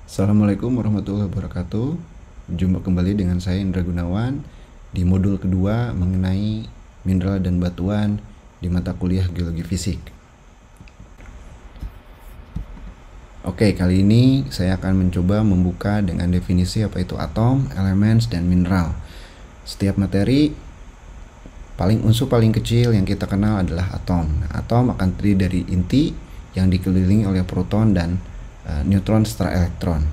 Assalamualaikum warahmatullahi wabarakatuh. Jumpa kembali dengan saya Indra Gunawan di modul kedua mengenai mineral dan batuan di mata kuliah Geologi Fisik. Oke, kali ini saya akan mencoba membuka dengan definisi apa itu atom, elements, dan mineral. Setiap materi, unsur paling kecil yang kita kenal adalah atom. Nah, atom akan terdiri dari inti yang dikelilingi oleh proton dan neutron serta elektron.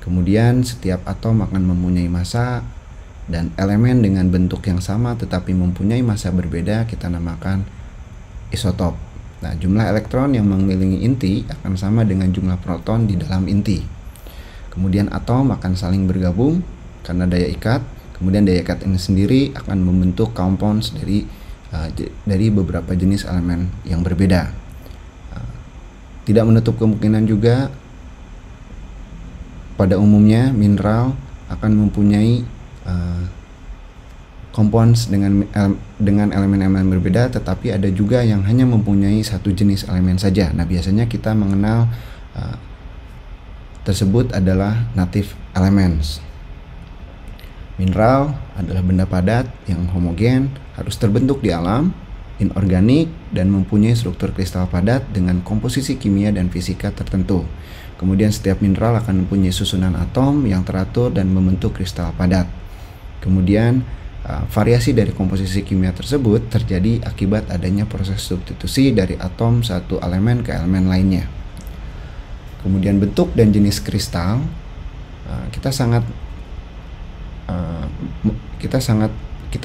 Kemudian setiap atom akan mempunyai massa, dan elemen dengan bentuk yang sama tetapi mempunyai massa berbeda kita namakan isotop. Nah, jumlah elektron yang mengelilingi inti akan sama dengan jumlah proton di dalam inti. Kemudian atom akan saling bergabung karena daya ikat. Kemudian daya ikat ini sendiri akan membentuk compounds dari beberapa jenis elemen yang berbeda. Tidak menutup kemungkinan juga pada umumnya mineral akan mempunyai compounds dengan elemen-elemen berbeda, tetapi ada juga yang hanya mempunyai satu jenis elemen saja. Nah, biasanya kita mengenal tersebut adalah native elements. Mineral adalah benda padat yang homogen, harus terbentuk di alam, inorganik, dan mempunyai struktur kristal padat dengan komposisi kimia dan fisika tertentu. Kemudian setiap mineral akan mempunyai susunan atom yang teratur dan membentuk kristal padat. Kemudian variasi dari komposisi kimia tersebut terjadi akibat adanya proses substitusi dari atom satu elemen ke elemen lainnya. Kemudian bentuk dan jenis kristal, kita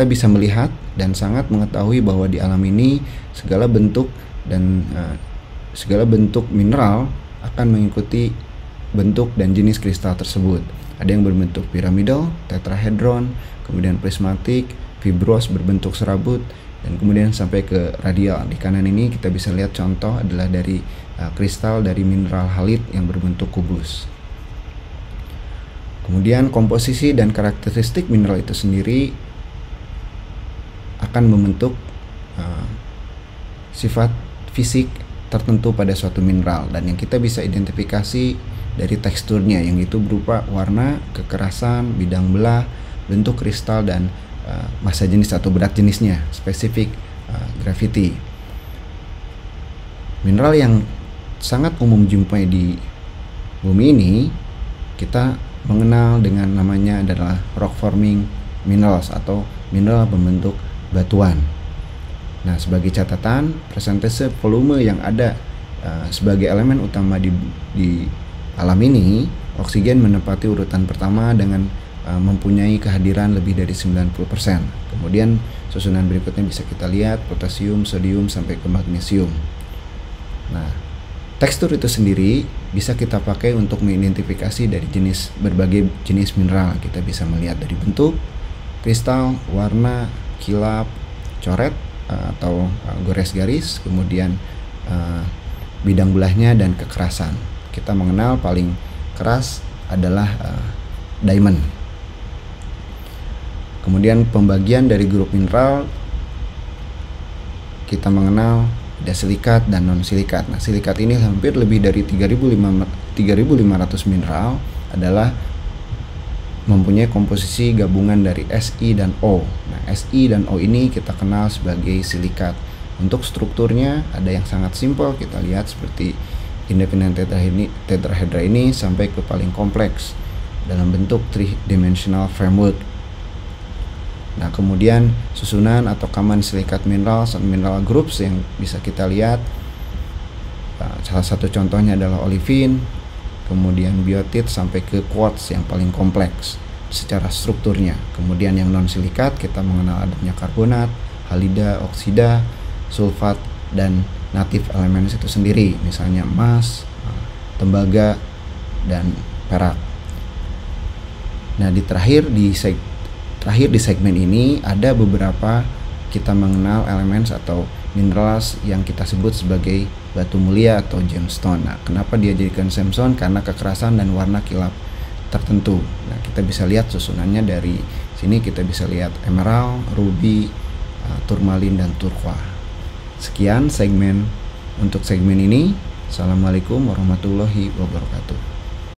bisa melihat dan sangat mengetahui bahwa di alam ini segala bentuk mineral akan mengikuti bentuk dan jenis kristal tersebut. Ada yang berbentuk piramidal, tetrahedron, kemudian prismatik, fibros berbentuk serabut, dan kemudian sampai ke radial. Di kanan ini kita bisa lihat contoh adalah dari kristal dari mineral halit yang berbentuk kubus. Kemudian komposisi dan karakteristik mineral itu sendiri akan membentuk sifat fisik tertentu pada suatu mineral, dan yang kita bisa identifikasi dari teksturnya, yang itu berupa warna, kekerasan, bidang belah, bentuk kristal, dan massa jenis atau berat jenisnya, spesifik gravity. Mineral yang sangat umum jumpai di bumi ini kita mengenal dengan namanya adalah rock forming minerals atau mineral berbentuk batuan. Nah, sebagai catatan, persentase volume yang ada sebagai elemen utama di alam ini, oksigen menempati urutan pertama dengan mempunyai kehadiran lebih dari 90%. Kemudian susunan berikutnya bisa kita lihat potasium, sodium, sampai ke magnesium. Nah, tekstur itu sendiri bisa kita pakai untuk mengidentifikasi dari berbagai jenis mineral. Kita bisa melihat dari bentuk, kristal, warna, kilap, coret atau gores garis, kemudian bidang belahnya dan kekerasan. Kita mengenal paling keras adalah diamond. Kemudian pembagian dari grup mineral kita mengenal ada silikat dan non silikat. Nah, silikat ini hampir lebih dari 3.500 mineral adalah mempunyai komposisi gabungan dari Si dan O. Nah, Si dan O ini kita kenal sebagai silikat. Untuk strukturnya ada yang sangat simpel, kita lihat seperti independent tetrahedra ini sampai ke paling kompleks dalam bentuk three-dimensional framework. Nah, kemudian susunan atau kaman silikat mineral groups yang bisa kita lihat, salah satu contohnya adalah olivin, kemudian biotit sampai ke quartz yang paling kompleks secara strukturnya. Kemudian yang non silikat kita mengenal adanya karbonat, halida, oksida, sulfat, dan native elements itu sendiri, misalnya emas, tembaga, dan perak. Nah, terakhir di segmen ini ada beberapa kita mengenal elements atau minerals yang kita sebut sebagai batu mulia atau gemstone. Nah, kenapa dia jadikan gemstone? Karena kekerasan dan warna kilap tertentu. Nah, kita bisa lihat susunannya dari sini, kita bisa lihat emerald, ruby, turmalin, dan turquoise. Sekian untuk segmen ini. Assalamualaikum warahmatullahi wabarakatuh.